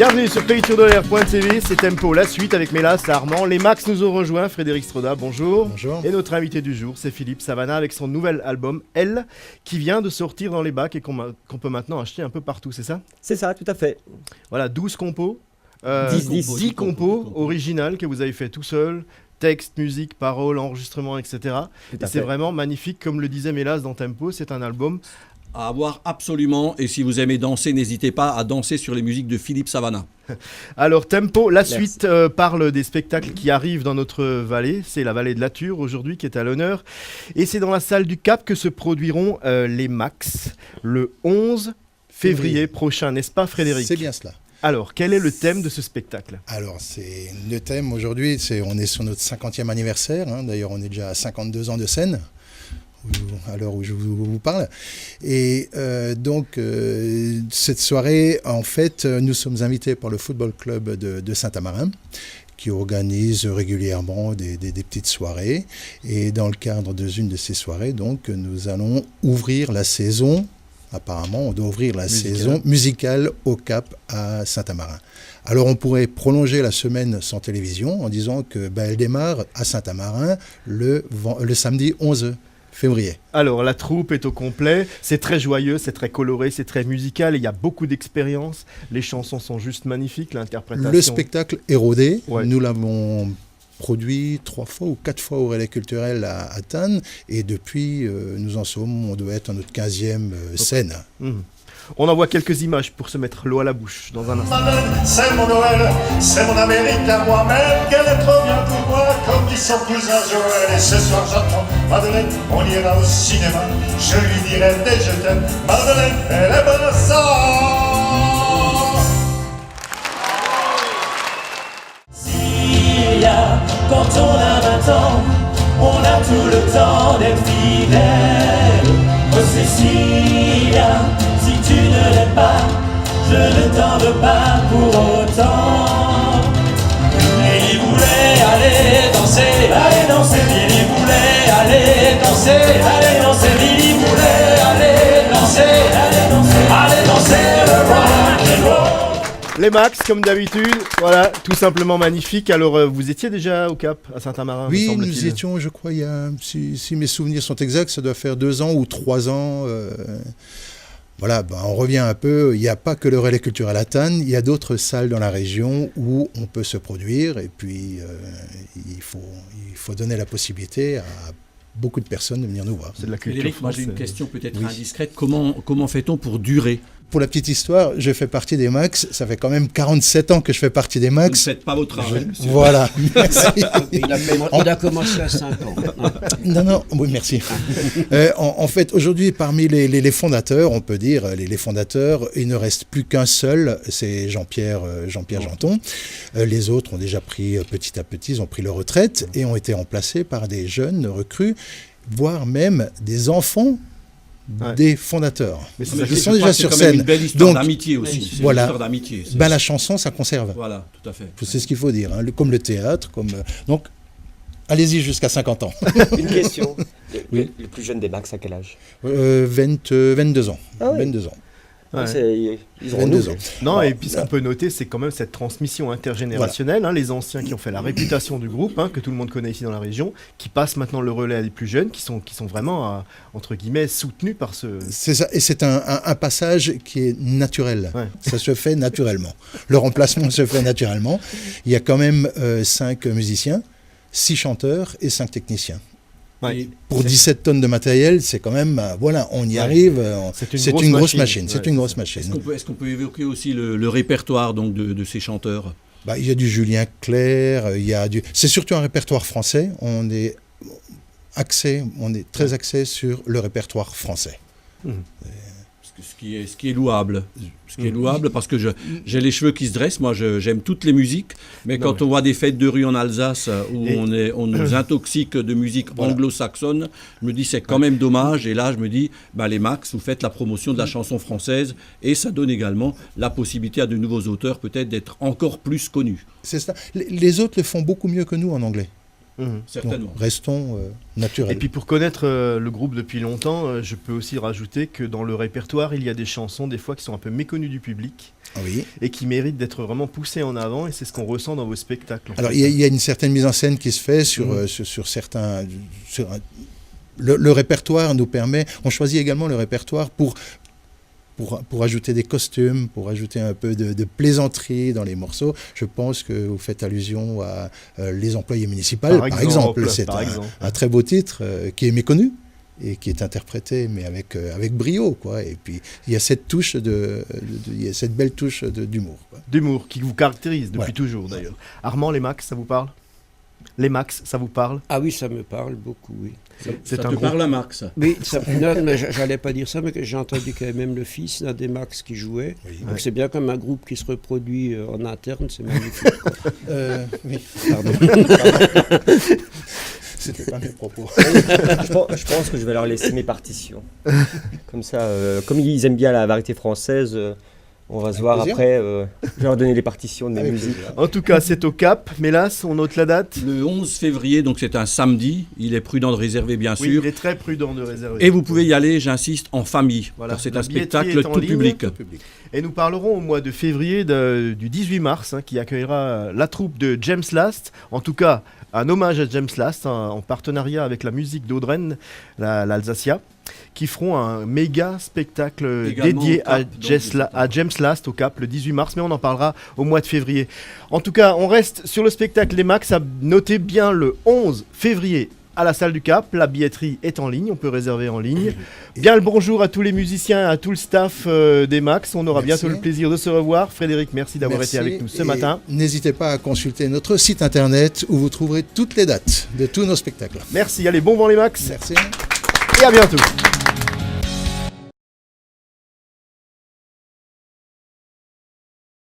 Bienvenue sur PayTourDeLair.tv, c'est Tempo, la suite avec Mélas, Armand. Les Max nous ont rejoint, Frédéric Stroda, bonjour. Bonjour. Et notre invité du jour, c'est Philippe Savana avec son nouvel album Elle, qui vient de sortir dans les bacs et qu'on peut maintenant acheter un peu partout, c'est ça? C'est ça, tout à fait. Voilà, 12 compos, 10 compos originales que vous avez fait tout seul. Texte, musique, paroles, enregistrement, etc. Et c'est vraiment magnifique, comme le disait Mélas dans Tempo, c'est un album à avoir absolument, et si vous aimez danser, n'hésitez pas à danser sur les musiques de Philippe Savana. Alors Tempo, la suite parle des spectacles qui arrivent dans notre vallée, c'est la vallée de la Ture aujourd'hui qui est à l'honneur, et c'est dans la salle du Cap que se produiront les Max le 11 février prochain, n'est-ce pas Frédéric? C'est bien cela. Alors, quel est le thème de ce spectacle? Alors, le thème aujourd'hui, on est sur notre 50e anniversaire, hein. D'ailleurs on est déjà à 52 ans de scène, à l'heure où je vous parle. Et cette soirée, en fait, nous sommes invités par le Football Club de Saint-Amarin, qui organise régulièrement des petites soirées. Et dans le cadre d'une de ces soirées, donc, nous allons ouvrir la saison. Apparemment, on doit ouvrir la saison musicale au Cap à Saint-Amarin. Alors, on pourrait prolonger la semaine sans télévision en disant que elle démarre à Saint-Amarin le samedi 11 février. Alors, la troupe est au complet, c'est très joyeux, c'est très coloré, c'est très musical, il y a beaucoup d'expérience, les chansons sont juste magnifiques, l'interprétation... Le spectacle est rodé, ouais. Nous l'avons produit 3 fois ou 4 fois au Relais Culturel à Tannes, et depuis, nous en sommes, on doit être à notre 15e scène. On envoie quelques images pour se mettre l'eau à la bouche dans un instant. C'est mon Noël, c'est mon Amérique à moi-même, qu'elle est trop bien pour moi, comme dit son cousin Joël. Et ce soir j'attends Madeleine, on ira au cinéma, je lui dirai dès que je t'aime, Madeleine, elle est bonne à ça. Cécilia, quand on a 20 ans, on a tout le temps d'être fidèle. Oh Cécilia, si tu ne l'aimes pas, je ne t'en veux pas pour autant. Lily voulait aller danser, Lily voulait aller danser, Lily voulait aller danser, aller danser le rock and roll. Les Max, comme d'habitude, voilà, tout simplement magnifique. Alors, vous étiez déjà au Cap, à Saint-Amarin? Oui, nous étions, je crois, si mes souvenirs sont exacts, ça doit faire 2 ans ou 3 ans. Voilà, on revient un peu. Il n'y a pas que le Relais Culturel à Tannes, il y a d'autres salles dans la région où on peut se produire. Et puis, il faut donner la possibilité à beaucoup de personnes de venir nous voir. C'est de la culture Frédéric, moi j'ai française. une question peut-être indiscrète. Comment fait-on pour durer? Pour la petite histoire, je fais partie des Max. Ça fait quand même 47 ans que je fais partie des Vous Max. ne faites pas votre âge. Voilà, merci. Il a commencé à 5 ans. Non, oui, merci. En fait, aujourd'hui, parmi les fondateurs, on peut dire, les fondateurs, il ne reste plus qu'un seul, c'est Jean-Pierre Janton. Les autres ont déjà pris, petit à petit, ils ont pris leur retraite et ont été remplacés par des jeunes recrues, voire même des enfants des fondateurs. Mais Ils sont déjà sur scène. C'est une belle histoire Donc, d'amitié aussi. C'est voilà. une histoire d'amitié. La chanson, ça conserve. Voilà, tout à fait. C'est ce qu'il faut dire, hein, comme le théâtre, donc allez-y jusqu'à 50 ans. Une question. Oui. Le plus jeune des Max, à quel âge? 22 ans. Ah ouais. 22 ans. Ouais. Ils ont 22 ans. Non, et puis ce qu'on peut noter, c'est quand même cette transmission intergénérationnelle, hein, les anciens qui ont fait la réputation du groupe, hein, que tout le monde connaît ici dans la région, qui passent maintenant le relais à des plus jeunes, qui sont vraiment, entre guillemets, soutenus par ce... C'est ça, et c'est un passage qui est naturel. Ouais. Ça se fait naturellement. Le remplacement se fait naturellement. Il y a quand même 5 musiciens, 6 chanteurs et 5 techniciens. Ouais. Pour 17 tonnes de matériel, c'est quand même, voilà, on y arrive. C'est une grosse machine. C'est une grosse machine. Est-ce qu'on peut évoquer aussi le répertoire donc, de ces chanteurs? Il y a du Julien Clerc, c'est surtout un répertoire français. On est très axé sur le répertoire français. Ce qui est louable. Parce que j'ai les cheveux qui se dressent. Moi, j'aime toutes les musiques. Mais quand on voit des fêtes de rue en Alsace où on nous intoxique de musique anglo-saxonne, je me dis c'est quand même dommage. Et là, je me dis, les Max, vous faites la promotion de la chanson française et ça donne également la possibilité à de nouveaux auteurs peut-être d'être encore plus connus. C'est ça. Les autres le font beaucoup mieux que nous en anglais. Certainement. Donc, restons naturels. Et puis pour connaître le groupe depuis longtemps, je peux aussi rajouter que dans le répertoire, il y a des chansons des fois qui sont un peu méconnues du public Oui. et qui méritent d'être vraiment poussées en avant, et c'est ce qu'on ressent dans vos spectacles. Alors, il y a une certaine mise en scène qui se fait sur certains... Le répertoire nous permet... On choisit également le répertoire pour ajouter des costumes, pour ajouter un peu de plaisanterie dans les morceaux. Je pense que vous faites allusion à Les employés municipaux, par exemple. C'est un très beau titre qui est méconnu et qui est interprété, mais avec brio, quoi. Et puis, il y a cette touche il y a cette belle touche d'humour, quoi. D'humour qui vous caractérise depuis toujours, d'ailleurs. Armand, les Max, ça vous parle? Les Max, ça vous parle? Ah oui, ça me parle beaucoup, oui. Ça te parle à Max? Oui, non, mais j'allais pas dire ça, mais j'ai entendu qu'il y avait même le fils d'un des Max qui jouait. Oui. Donc c'est bien comme un groupe qui se reproduit en interne, c'est magnifique. Oui. Pardon. C'était pas mes propos. Je pense que je vais leur laisser mes partitions. Comme ça, comme ils aiment bien la variété française, on va se voir plaisir. après. Je vais leur donner les partitions de mes Avec musiques. plaisir. En tout cas, c'est au Cap. Mélas, on note la date. Le 11 février, donc c'est un samedi. Il est prudent de réserver, bien Oui, sûr. il est très prudent de réserver. Et vous pouvez y aller, j'insiste, en famille. Voilà, Car c'est la un billetterie spectacle est en tout ligne. public. Et nous parlerons au mois de février du 18 mars, qui accueillera la troupe de James Last. En tout cas, un hommage à James Last, en partenariat avec la musique d'Audren, l'Alsacia, qui feront un méga spectacle Également dédié au Cap, à James Last au Cap le 18 mars, mais on en parlera au mois de février. En tout cas, on reste sur le spectacle Les Max, à noter bien le 11 février à la salle du Cap. La billetterie est en ligne, on peut réserver en ligne. Bien le bonjour à tous les musiciens, à tout le staff des Max. On aura Merci. bientôt le plaisir de se revoir. Frédéric, merci d'avoir Merci. été avec nous ce Et matin. N'hésitez pas à consulter notre site internet où vous trouverez toutes les dates de tous nos spectacles. Merci, allez, bon vent les Max Merci. et à bientôt.